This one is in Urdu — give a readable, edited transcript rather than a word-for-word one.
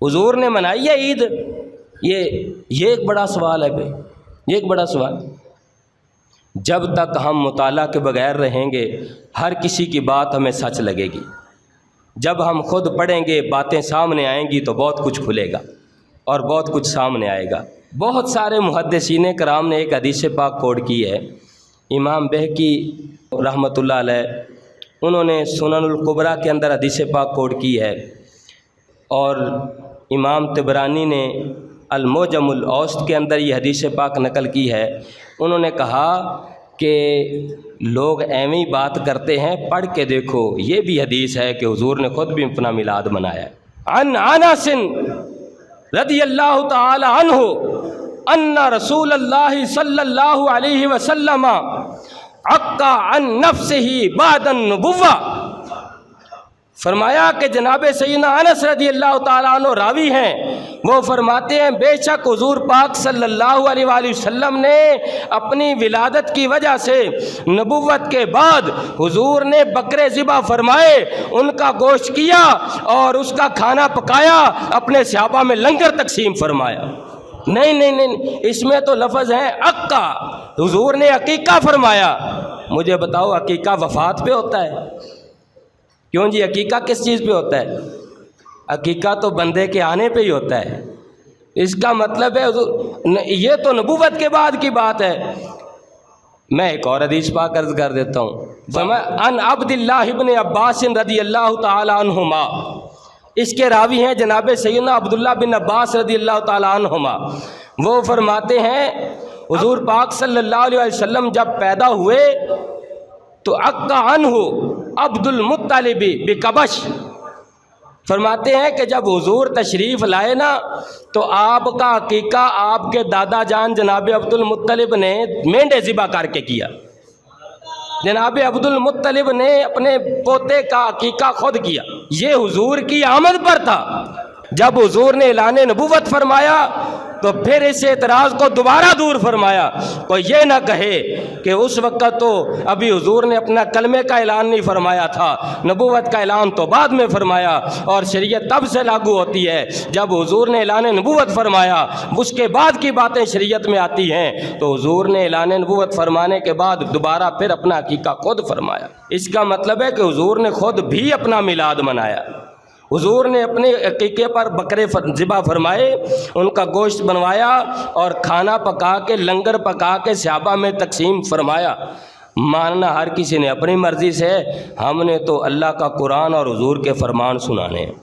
حضور نے منائی ہے عید؟ یہ ایک بڑا سوال ہے بھائی، یہ ایک بڑا سوال۔ جب تک ہم مطالعہ کے بغیر رہیں گے ہر کسی کی بات ہمیں سچ لگے گی۔ جب ہم خود پڑھیں گے باتیں سامنے آئیں گی تو بہت کچھ کھلے گا اور بہت کچھ سامنے آئے گا۔ بہت سارے محدثین کرام نے ایک حدیث پاک کوٹ کی ہے۔ امام بہقی رحمۃ اللہ علیہ انہوں نے سنن الکبریٰ کے اندر حدیث پاک کوٹ کی ہے، اور امام طبرانی نے المعجم الاوسط کے اندر یہ حدیث پاک نقل کی ہے۔ انہوں نے کہا کہ لوگ ایویں ہی بات کرتے ہیں، پڑھ کے دیکھو، یہ بھی حدیث ہے کہ حضور نے خود بھی اپنا میلاد منایا ہے۔ عن انس رضی اللہ تعالی عنہ ان رسول اللہ صلی اللہ علیہ وسلم عق عن نفسہ بعد النبوہ، فرمایا کہ جناب سیدنا انس رضی اللہ تعالیٰ عنہ راوی ہیں، وہ فرماتے ہیں بے شک حضور پاک صلی اللہ علیہ وآلہ وسلم نے اپنی ولادت کی وجہ سے نبوت کے بعد حضور نے بکرے ذبح فرمائے، ان کا گوشت کیا اور اس کا کھانا پکایا، اپنے صحابہ میں لنگر تقسیم فرمایا۔ نہیں، اس میں تو لفظ ہے عقہ، حضور نے عقیقہ فرمایا۔ مجھے بتاؤ عقیقہ وفات پہ ہوتا ہے؟ کیوں جی، عقیقہ کس چیز پہ ہوتا ہے؟ عقیقہ تو بندے کے آنے پہ ہی ہوتا ہے۔ اس کا مطلب ہے یہ تو نبوت کے بعد کی بات ہے۔ میں ایک اور حدیث پاک عرض کر دیتا ہوں۔ ان عبد اللہ ابن عباس رضی اللہ تعالی عنہما، اس کے راوی ہیں جناب سیدنا عبداللہ بن عباس رضی اللہ تعالی عنہما۔ وہ فرماتے ہیں حضور پاک صلی اللہ علیہ وسلم جب پیدا ہوئے تو عق عنہ عبد المطلب بکبش، فرماتے ہیں کہ جب حضور تشریف لائے نا تو آپ کا عقیقہ آپ کے دادا جان جناب عبد المطلب نے مینڈے ذبح کر کے کیا۔ جناب عبد المطلب نے اپنے پوتے کا عقیقہ خود کیا۔ یہ حضور کی آمد پر تھا۔ جب حضور نے اعلان نبوت فرمایا تو پھر اس اعتراض کو دوبارہ دور فرمایا۔ کوئی یہ نہ کہے کہ اس وقت تو ابھی حضور نے اپنا کلمے کا اعلان نہیں فرمایا تھا، نبوت کا اعلان تو بعد میں فرمایا، اور شریعت تب سے لاگو ہوتی ہے جب حضور نے اعلان نبوت فرمایا، اس کے بعد کی باتیں شریعت میں آتی ہیں۔ تو حضور نے اعلان نبوت فرمانے کے بعد دوبارہ پھر اپنا عقیقہ خود فرمایا۔ اس کا مطلب ہے کہ حضور نے خود بھی اپنا میلاد منایا۔ حضور نے اپنے عقیقے پر بکرے ذبح فرمائے، ان کا گوشت بنوایا اور کھانا پکا کے لنگر پکا کے صحابہ میں تقسیم فرمایا۔ ماننا ہر کسی نے اپنی مرضی سے، ہم نے تو اللہ کا قرآن اور حضور کے فرمان سنانے ہیں۔